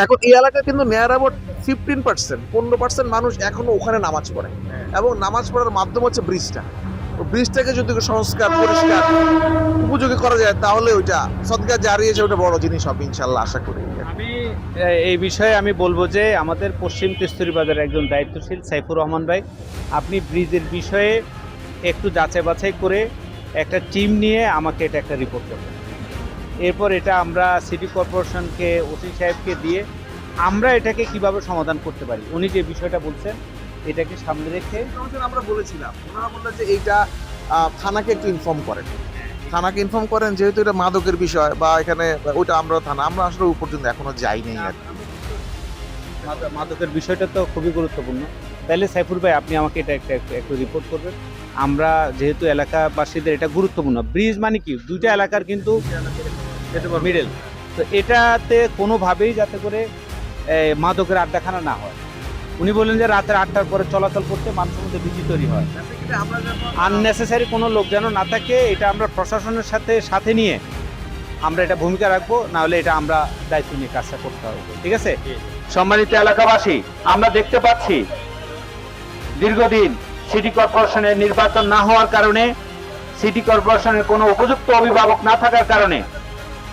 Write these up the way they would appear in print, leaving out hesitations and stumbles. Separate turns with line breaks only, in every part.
এখন এই এলাকা কিন্তু নিয়ার অ্যাবাউট 15%, 15% মানুষ এখনো ওখানে নামাজ পড়ে, এবং নামাজ পড়ার মাধ্যম হচ্ছে ব্রিজটা। ব্রিজটাকে যদি সংস্কার পরিষ্কার উপযোগী করা যায় তাহলে ওইটা সদকা জারিয়া, ওটা বড় জিনিস হবে ইনশাল্লাহ, আশা করি।
আমি এই বিষয়ে আমি বলবো যে আমাদের পশ্চিম কস্তুরীবাজারের একজন দায়িত্বশীল সাইফুর রহমান ভাই, আপনি ব্রিজের বিষয়ে একটু যাচাই বাছাই করে একটা টিম নিয়ে আমাকে এটা একটা রিপোর্ট করবেন। এরপর এটা আমরা সিটি কর্পোরেশনকে, ওসি সাহেবকে দিয়ে আমরা এটাকে কিভাবে সমাধান করতে পারি, উনি যে বিষয়টা বলছেন এটাকে সামনে রেখে
আমরা বলেছিলাম, ওনারা বললেন যে এইটা থানাকে একটু ইনফর্ম করেন, থানাকে ইনফর্ম করেন, যেহেতু এটা মাদকের বিষয় বা এখানে ওইটা আমরা থানা, আমরা আসলে ওই পর্যন্ত এখনো যাইনি আর কি।
মাদকের বিষয়টা তো খুবই গুরুত্বপূর্ণ। তাহলে সাইফুর ভাই আপনি আমাকে এটা একটু রিপোর্ট করবেন। আমরা যেহেতু এলাকাবাসীদের এটা গুরুত্বপূর্ণ, ব্রিজ মানে কি দুইটা এলাকার কিন্তু মিডল, তো এটাতে কোনোভাবেই যাতে করে মাদকের আড্ডাখানা না হয়। উনি বললেন যে রাতের 8টার পরে চলাচল করতে মানুষের মধ্যে ভীতি তৈরি হয়, আননেসেসারি কোনো লোক যেন না থাকে। এটা আমরা প্রশাসনের সাথে নিয়ে আমরা এটা ভূমিকা রাখবো, না হলে এটা আমরা দায়িত্ব নিয়ে কাজটা করতে হবে। ঠিক আছে? সম্মানিত এলাকাবাসী, আমরা দেখতে পাচ্ছি দীর্ঘদিন সিটি কর্পোরেশনের নির্বাচন না হওয়ার কারণে, সিটি কর্পোরেশনের কোনো উপযুক্ত অভিভাবক না থাকার কারণে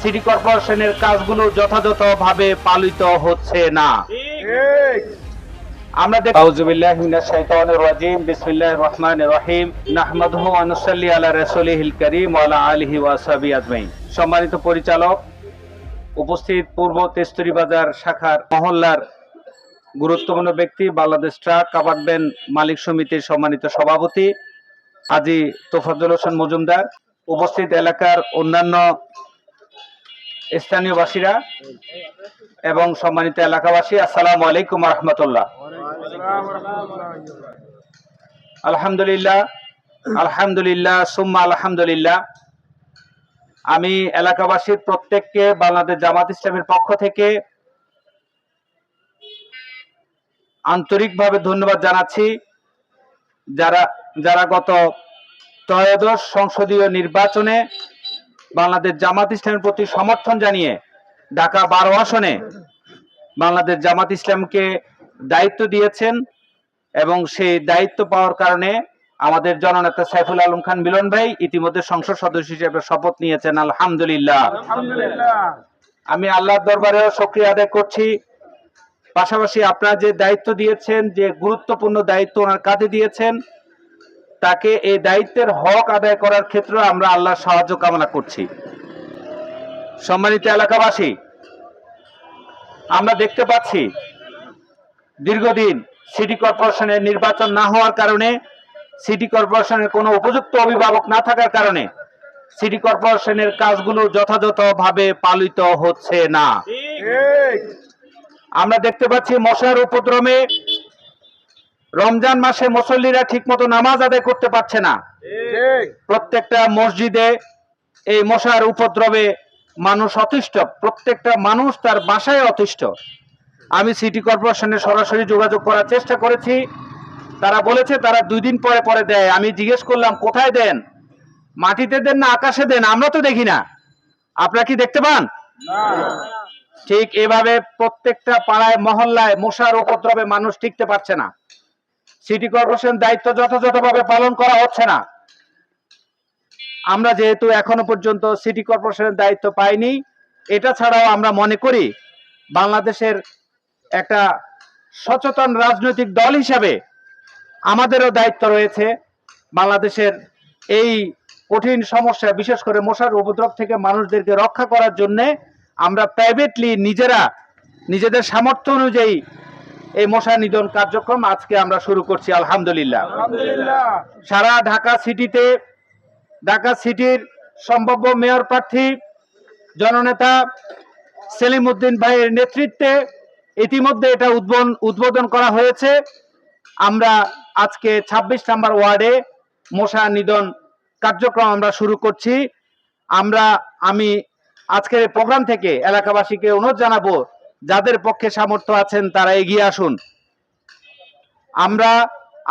সিটি কর্পোরেশনের কাজগুলো যথাযথভাবে পালিত হচ্ছে না। আমরা আউযুবিল্লাহি মিনাশ শাইতানির রাজিম, বিসমিল্লাহির রহমানির রহিম, নাহমাদুহু ওয়া নুসাল্লি আলা রাসূলিহিল কারীম ওয়া আলা আলিহি ওয়া সাহবিহি আজমাইন। সম্মানিত পরিচালক, উপস্থিত পূর্ব তেস্তুরীবাজার শাখার মহল্লার গুরুত্বপূর্ণ ব্যক্তি, বাংলাদেশ ট্রাক কাভার্ড ভ্যান মালিক সমিতির সম্মানিত সভাপতি হাজী তোফাজ্জল হোসেন মজুমদার, উপস্থিত এলাকার অন্যান্য স্থানীয়বাসীরা এবং সম্মানিত এলাকাবাসী, আসসালামু আলাইকুম ওয়া রাহমাতুল্লাহ। আলহামদুলিল্লাহ, আলহামদুলিল্লাহ, সুম্মা আলহামদুলিল্লাহ। আমি এলাকাবাসীর প্রত্যেককে বাংলাদেশ জামাত ইসলামের পক্ষ থেকে আন্তরিকভাবে ধন্যবাদ জানাচ্ছি, যারা গত ত্রয়োদশ সংসদীয় নির্বাচনে বাংলাদেশ জামাত ইসলামের প্রতি সমর্থন জানিয়ে ঢাকা 12 আসনে বাংলাদেশ জামাত ইসলামকে দায়িত্ব দিয়েছেন, এবং সেই দায়িত্ব পাওয়ার কারণে আমাদের জননেতা সাইফুল আলম খান মিলন ভাই ইতিমধ্যে সংসদ সদস্য হিসেবে শপথ নিয়েছেন। আলহামদুলিল্লাহ। আমি আল্লাহর দরবারে শুকরিয়া আদায় করছি। পাশাপাশি আপনারা যে দায়িত্ব দিয়েছেন, যে গুরুত্বপূর্ণ দায়িত্ব ওনার কাঁধে দিয়েছেন, তাকে এই দায়িত্বের হক আদায় করার ক্ষেত্রে আমরা আল্লাহর সাহায্য কামনা করছি। সম্মানিত এলাকাবাসী, আমরা দেখতে পাচ্ছি দীর্ঘদিন সিটি কর্পোরেশনের নির্বাচন না হওয়ার কারণে, সিটি কর্পোরেশনের কোনো উপযুক্ত অভিভাবক না থাকার কারণে সিটি কর্পোরেশনের কাজগুলো যথাযথভাবে পালিত হচ্ছে না। আমরা দেখতে পাচ্ছি মশার উপদ্রবে রমজান মাসে মুসল্লিরা ঠিকমতো নামাজ আদায় করতে পারছে না। প্রত্যেকটা মসজিদে এই মশার উপদ্রবে মানুষ অতিষ্ঠ, প্রত্যেকটা মানুষ তার বাসায় অতিষ্ঠ। আমি সিটি কর্পোরেশনে সরাসরি যোগাযোগ করার চেষ্টা করেছি, তারা বলেছে তারা 2 দিন পরে পরে দেয়। আমি জিজ্ঞেস করলাম কোথায় দেন, মাটিতে দেন না আকাশে দেন, আমরা তো দেখি না, আপনারা কি দেখতে পান? ঠিক এভাবে প্রত্যেকটা পাড়ায় মহল্লায় মশার উপদ্রবে মানুষ টিকতে পারছে না। সিটি কর্পোরেশন দায়িত্ব যথাযথভাবে পালন করা হচ্ছে না। আমরা যেহেতু এখনো পর্যন্ত সিটি কর্পোরেশনের দায়িত্ব পাইনি, এটা ছাড়াও আমরা মনে করি বাংলাদেশের একটা সচেতন রাজনৈতিক দল হিসাবে আমাদেরও দায়িত্ব রয়েছে বাংলাদেশের এই কঠিন সমস্যা, বিশেষ করে মশার উপদ্রব থেকে মানুষদেরকে রক্ষা করার জন্য আমরা প্রাইভেটলি নিজেদের সামর্থ্য অনুযায়ী এই মশা নিধন কার্যক্রম আজকে আমরা শুরু করছি। আলহামদুলিল্লাহ। সারা ঢাকা সিটির সম্ভাব্য মেয়র প্রার্থী জননেতা সেলিম উদ্দিন ভাইয়ের নেতৃত্বে ইতিমধ্যে এটা উদ্বোধন করা হয়েছে। আমরা আজকে 26 নম্বর ওয়ার্ডে মশা নিধন কার্যক্রম আমরা শুরু করছি। আমি আজকের এই প্রোগ্রাম থেকে এলাকাবাসীকে অনুরোধ জানাবো, যাদের পক্ষে সামর্থ্য আছেন তারা এগিয়ে আসুন। আমরা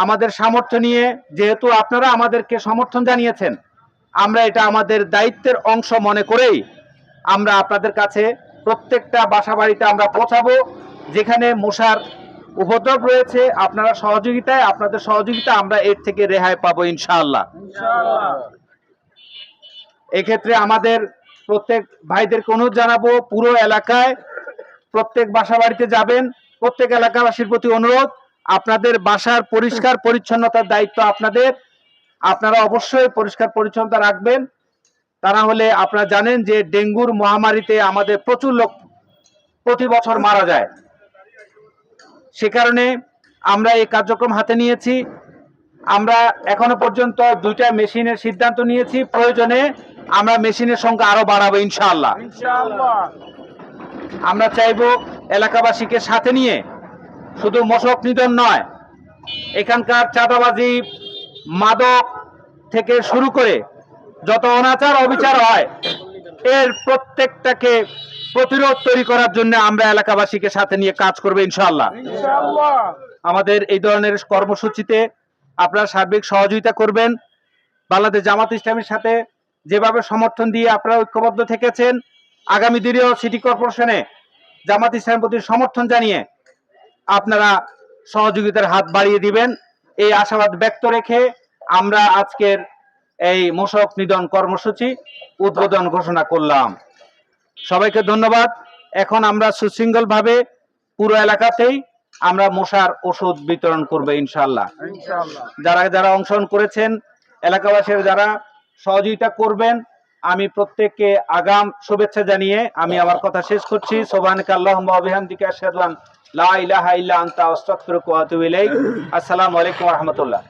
আমাদের সামর্থ্য নিয়ে, যেহেতু আপনারা আমাদেরকে সমর্থন জানিয়েছেন, আমরা এটা আমাদের দায়িত্বের অংশ মনে করেই আমরা আপনাদের কাছে প্রত্যেকটা বাসা বাড়িতে আমরা পৌঁছাবো যেখানে মশার উপদ্রব রয়েছে। আপনাদের সহযোগিতা আমরা এর থেকে রেহাই পাবো ইনশাআল্লাহ। এক্ষেত্রে আমাদের প্রত্যেক ভাইদেরকে অনুরোধ জানাবো, পুরো এলাকায় প্রত্যেক বাসা বাড়িতে যাবেন। প্রত্যেক এলাকাবাসীর প্রতি অনুরোধ, আপনাদের বাসার পরিষ্কার পরিচ্ছন্নতার দায়িত্ব আপনারা অবশ্যই পরিষ্কার পরিচ্ছন্নতা রাখবেন। তা না হলে আপনারা জানেন যে ডেঙ্গুর মহামারীতে আমাদের প্রচুর লোক প্রতি বছর মারা যায়। সে কারণে আমরা এই কার্যক্রম হাতে নিয়েছি। আমরা এখনো পর্যন্ত 2টা মেশিনের সিদ্ধান্ত নিয়েছি, প্রয়োজনে আমরা মেশিনের সংখ্যা আরো বাড়াবো ইনশাআল্লাহ। আমরা চাইবো এলাকাবাসীকে সাথে নিয়ে শুধু মশক নিধন নয়, এখানকার চাঁদাবাজি, মাদক থেকে শুরু করে যত অনাচার অবিচার হয় এর প্রত্যেকটাকে প্রতিরোধ তৈরি করার জন্য আমরা এলাকাবাসীকে সাথে নিয়ে কাজ করবো ইনশাআল্লাহ। আমাদের এই ধরনের কর্মসূচিতে আপনারা সার্বিক সহযোগিতা করবেন। বাংলাদেশ জামাত ইসলামীর সাথে যেভাবে সমর্থন দিয়ে আপনারা ঐক্যবদ্ধ থেকেছেন, আগামী দিনেও সিটি কর্পোরেশনে জামাত ইসলামের প্রতি সমর্থন জানিয়ে আপনারা সহযোগিতার হাত বাড়িয়ে দিবেন, এই আশাবাদ ব্যক্ত রেখে আমরা আজকের এই মশক নিধন কর্মসূচি উদ্বোধন ঘোষণা করলাম। সবাইকে ধন্যবাদ। এখন আমরা সুশৃঙ্খলভাবে পুরো এলাকাতেই আমরা মশার ওষুধ বিতরণ করব ইনশাআল্লাহ। যারা অংশগ্রহণ করেছেন, এলাকাবাসীর যারা সহযোগিতা করবেন, আমি প্রত্যেককে আগাম শুভেচ্ছা জানিয়ে আমি আমার কথা শেষ করছি। সুবহানাকা আল্লাহুম্মা ওয়া বিহামদিকা আশহাদু আন লা ইলাহা ইল্লা আনতা আস্তাগফিরুকা ওয়া আতুবু ইলাইক। আসসালামু আলাইকুম ওয়া রাহমাতুল্লাহ।